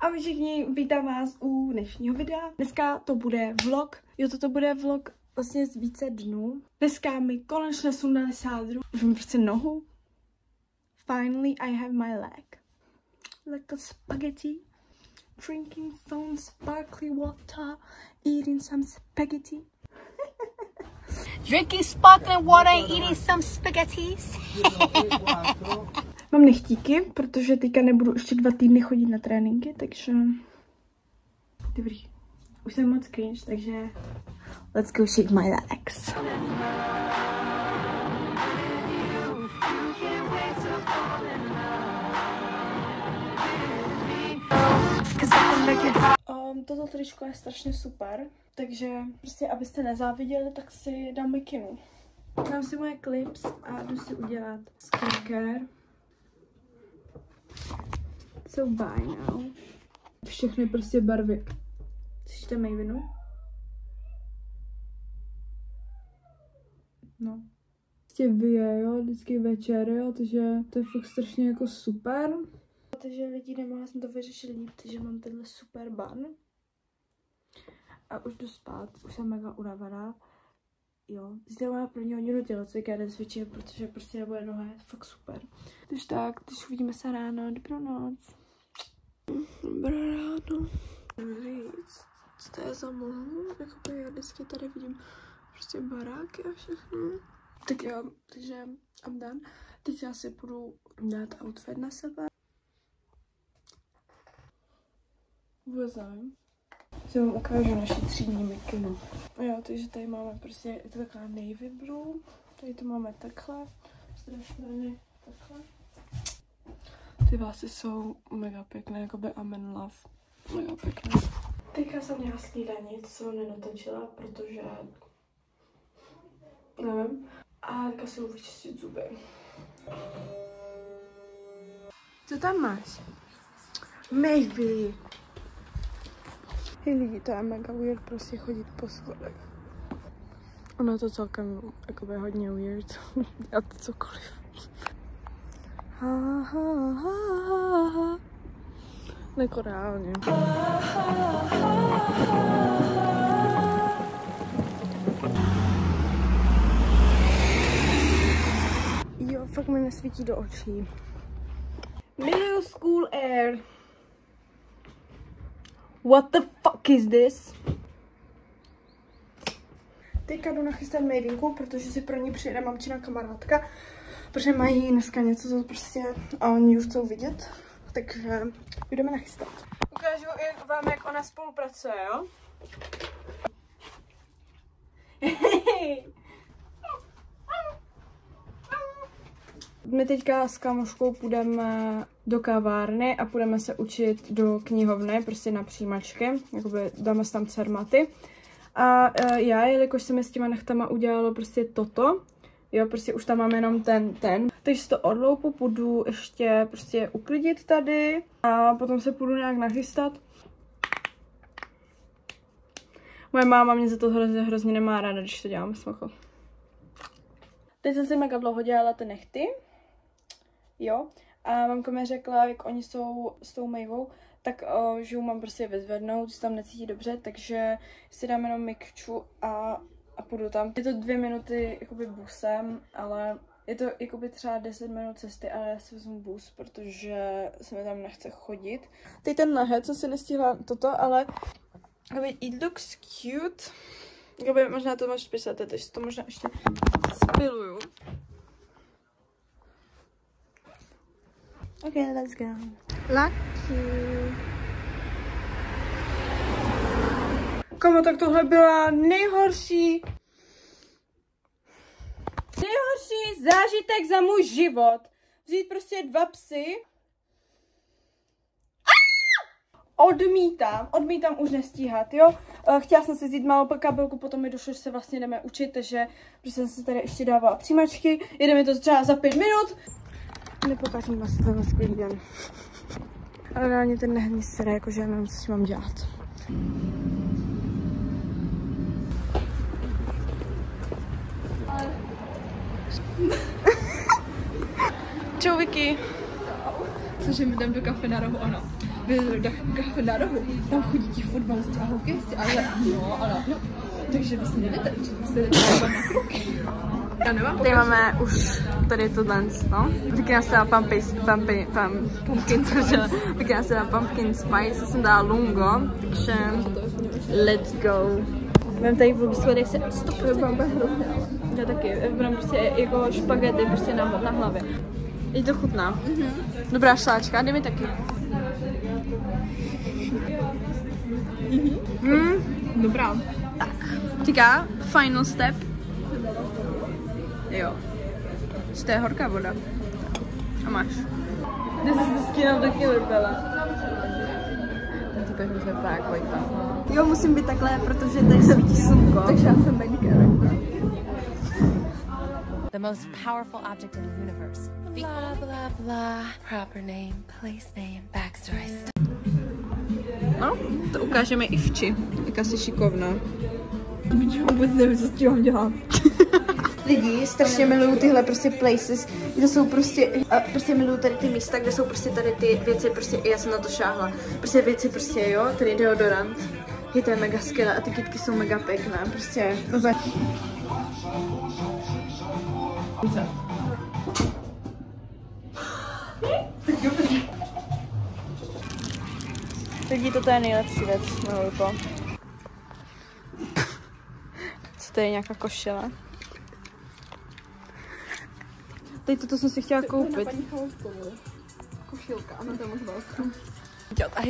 Ahoj všichni, vítám vás u dnešního videa. Dneska to bude vlog. Jo, toto bude vlog vlastně z více dnů. Dneska mi konečně sundali sádru. Už mám prostě nohu. Finally I have my leg. Like a spaghetti. Drinking some sparkly water. Eating some spaghetti. Drinking sparkling water and eating some spaghettis. Mám nechtíky, protože teďka nebudu ještě 2 týdny chodit na tréninky, takže... Dobrý. Už jsem moc cringe, takže... Let's go shake my legs. Toto tričko je strašně super, takže prostě abyste nezáviděli, tak si dám mikinu. Dám si moje clips a jdu si udělat skincare. So bye now. Všechny prostě barvy. Slyšíte Mavinu? No. Prostě vyje, jo, vždycky večer, jo, takže to je fakt strašně jako super. Takže lidi, nemohla jsem to vyřešit líp, takže mám tenhle super ban. A už jdu spát, už jsem mega unavená. Jo, zde mám první hodinu tělocvika, jde cvičit, protože prostě nebude noha, je fakt super. Takže tak, když uvidíme se ráno, dobrou noc. Dobré ráno. Říct, co to je za mlhu? Jakoby já vždycky tady vidím prostě baráky a všechno. Tak jo, takže I'm done. Teď já si půjdu dát outfit na sebe. Vůbec nevím. Si vám ukážu naši třídní mikinu. Jo, takže tady máme prostě, je to taková navy blue. Tady to máme takhle. Z té strany takhle. Ty vlasy jsou mega pěkné, jakoby Amen Love. Mega pěkné. Teďka jsem měla snídaní, co jsem nenatočila, protože... nevím. A teďka si budu vyčistit zuby. Co tam máš? Maybe. Hej lidi, to je mega weird prostě chodit po schodech. Ono je to celkem jakoby hodně weird. A to cokoliv. Jako reálně. Jo, fakt mi nesvítí do očí. Middle school air. What the fuck is this? Teďka jdu nachystat Mavinku, protože si pro ní přijede mamčina kamarádka, protože mají dneska něco, co prostě a oni už chcou vidět, takže jdeme nachystat. Ukážu vám, jak ona spolupracuje, jo? My teďka s kámoškou půjdeme do kavárny a půjdeme se učit do knihovny, prostě na přijímačky, jakoby dáme si tam cermaty. A já, jelikož se mi s těma nechtama udělalo prostě toto, jo, prostě už tam mám jenom ten. Takže si to odloupu, půjdu ještě prostě uklidit tady a potom se půjdu nějak nachystat. Moje máma mě za to hrozně nemá ráda, když to dělám smacho. Teď jsem si mega dlouho dělala ty nechty, jo, a mamka mi řekla, jak oni jsou s tou Mavou, tak že ju mám prostě vyzvednout, že se tam necítí dobře, takže si dám jenom mikču a půjdu tam. Je to 2 minuty jakoby busem, ale je to jakoby třeba 10 minut cesty, ale já si vezmu bus, protože se mi tam nechce chodit. Teď ten nahet, co si nestihla toto, ale jakoby it looks cute. Jakoby možná to máš písat, takže to možná ještě spiluju. Okay, let's go. Lucky. Kamo, tak tohle byla nejhorší zážitek za můj život. Vzít prostě 2 psy. Odmítám už nestíhat, jo. Chtěla jsem si vzít malou kabelku, potom mi došlo, že se vlastně jdeme učit, takže jsem si tady ještě dávala přijímačky. Jedeme to třeba za 5 minut. Nepokážím vás tenhle skvělý den. Ale reálně ten nehní sere, jakože já nevím, co si mám dělat. Čau Vicky. Cože mi jdem do kafe na rohu, ano. kafe na rohu, tam chodí ti fotbalisti a hokejisti, ale no, takže vy si jdete učit, vy se jdete na kroky. Já nemám tady máme už tady to dance, no. Říká se na pumpkin spice, já jsem dala lungo, takže let's go. Mám tady vůbec, jak se stopuje bamba hrozně, ale já taky, mám prostě jako špagety prostě na hlavě. Je to chutná. Dobrá šláčka, dej mi taky. Dobrá. Tak, říká final step. Jo. To je horká voda. A máš. This is the skin of the killer, Bella. Ten typ je hrozně pák, Vojta. Jo, musím být takhle, protože tady svítí slunko. Takže já jsem banker. The most powerful object in the universe. Blah, blah, blah. Proper name, place name, backstory. No, to ukážeme i vči. Jaká jsi šikovná. Vůbec nevím, co s tím mám dělat. Lidi strašně milují tyhle prostě places, kde jsou prostě milují tady ty místa, kde jsou prostě tady ty věci, prostě já jsem na to šáhla. Prostě věci prostě, jo, tady deodorant. Je to mega skvělé a ty kytky jsou mega pěkné, prostě. Lidi, toto je nejlepší věc, miluji to. Co to je, nějaká košile? Teď toto jsem si chtěla koupit. Košilka, ano, to je moc velká.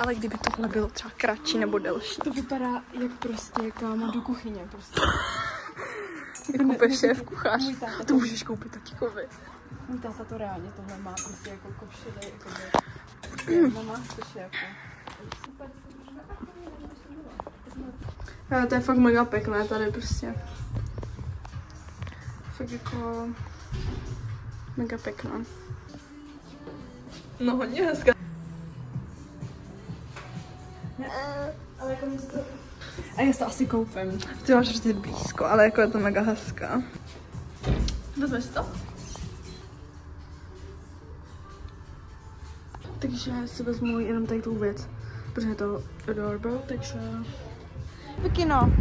Ale kdyby tohle bylo třeba kratší nebo delší. To vypadá jak prostě, jak má do kuchyně prostě. Jako úplně šéf kuchař. To můžeš koupit tatíkovi. Můj táta to reálně tohle má prostě jako košile, jako na Masterchefu. To je fakt mega pěkné tady prostě. Fakt jako mega pěkná. No hodně hezká. Ale jako místo... A já to asi koupím. Ty máš prostě blízko, ale jako je to mega hezká. Vezmeš to? Takže si vezmu jenom tady tu věc, protože je to adorable, takže... Vikino!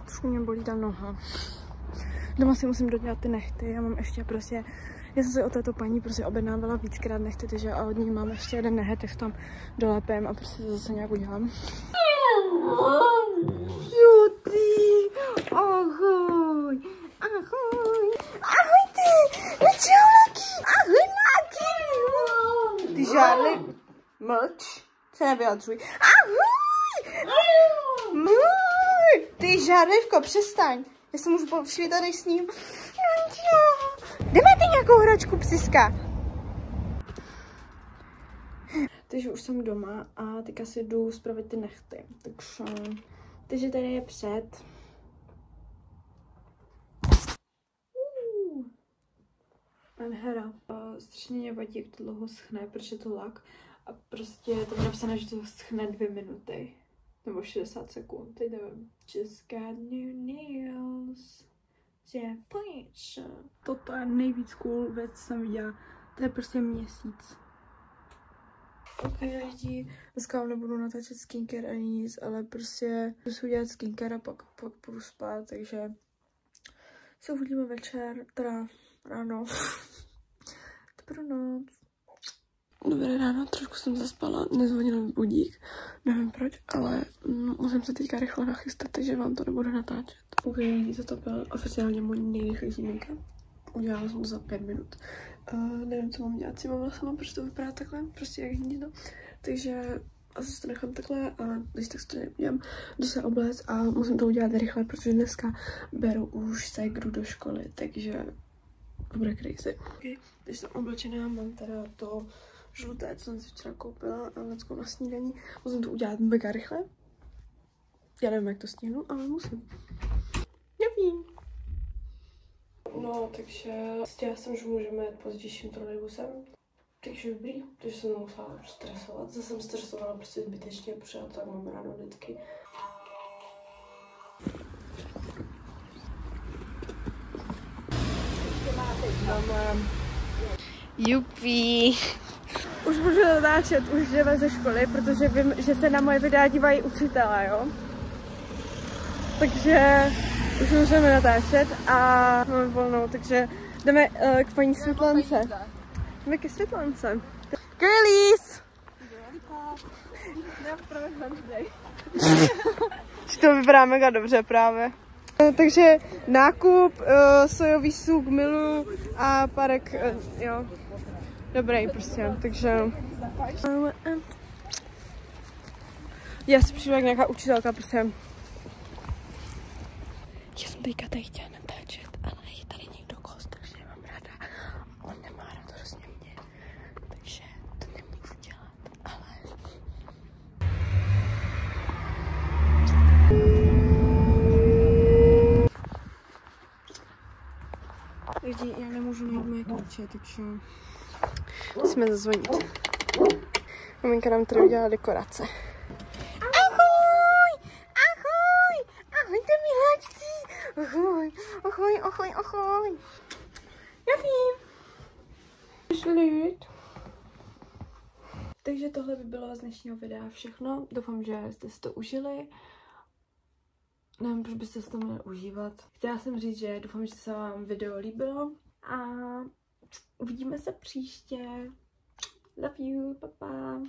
Trošku mě bolí ta noha. Doma si musím dodělat ty nehty, já mám ještě prostě... Já jsem si od této paní prostě objednávala víckrát nehty, takže a od ní mám ještě jeden nehet, tak tam dolepím a prostě to zase nějak udělám. Judy, ahoj, ahoj, ahoj ty, čau Lucky, ahoj Lucky. Ty žádný, mlč, se nevyjadřuj, ahoj, ty žádlivko, přestaň, já se můžu povšít tady s ním. Kde máte nějakou hračku, psiska? Takže už jsem doma a teďka si jdu spravit ty nehty. Takže tady je před. Nádhera. Strašně mě vadí, jak to dlouho schne, protože je to lak. A prostě je tam napsané, že to schne 2 minuty. Nebo 60 sekund. Teď nevím. Just got new nails. Yeah, please. Toto je nejvíc cool věc, co jsem viděla. To je prostě měsíc. Ok lidi, dneska vám nebudu natáčet skincare ani nic, ale prostě budu si udělat skincare a pak budu spát, takže se uvidíme večer, teda ráno. Dobrou noc. Dobré ráno, trošku jsem zaspala, nezvonil mi budík, nevím proč, ale musím se teďka rychle nachystat, takže vám to nebudu natáčet. Ok, toto byl oficiálně můj nejrychlejší make-up. Udělala jsem to za 5 minut. Nevím, co mám dělat, si mám sama, protože to vypadá takhle, prostě jak nikdo. Takže asi to nechám takhle a když tak si to neudělám, jdu se obléct a musím to udělat rychle, protože dneska beru už ségru do školy, takže to bude crazy. Okay, když jsem oblečená, mám teda to žluté, co jsem si včera koupila na snídaní. Musím to udělat mega rychle. Já nevím, jak to stihnu, ale musím. Nevím. No, takže já jsem, že můžeme jet pozdějším trolejbusem. Takže dobrý, takže jsem musela stresovat. Zase jsem stresovala prostě zbytečně, protože tak mám ráno vždycky. Jupi. Už můžu natáčet, už jdeme ze školy, protože vím, že se na moje videa dívají učitelé, jo. Takže už můžeme natáčet a máme volnou, takže jdeme k paní Světlance. Jdeme ke Světlance. Girlies! To vypadá mega dobře právě. Takže nákup, sojový sůk milu a párek, jo, dobrý prostě, takže... Já si přijdu jak nějaká učitelka, prostě. Já jsem teďka tady chtěla natáčet, ale je tady někdo, koho strašně mám ráda a on nemá rád hrozně mě, takže to nemůžu dělat, ale... Lidi, já nemůžu najít moje klíče, takže musíme zazvonit. Maminka nám tady udělala dekorace. Ahoj! Ahoj! Ahojte miláčci! Ahoj! Ahoj, ahoj, ahoj! Já vím! Šlit. Takže tohle by bylo z dnešního videa všechno. Doufám, že jste si to užili. Nevím, proč byste se to měli užívat. Chtěla jsem říct, že doufám, že se vám video líbilo a uvidíme se příště. Love you, pa pa.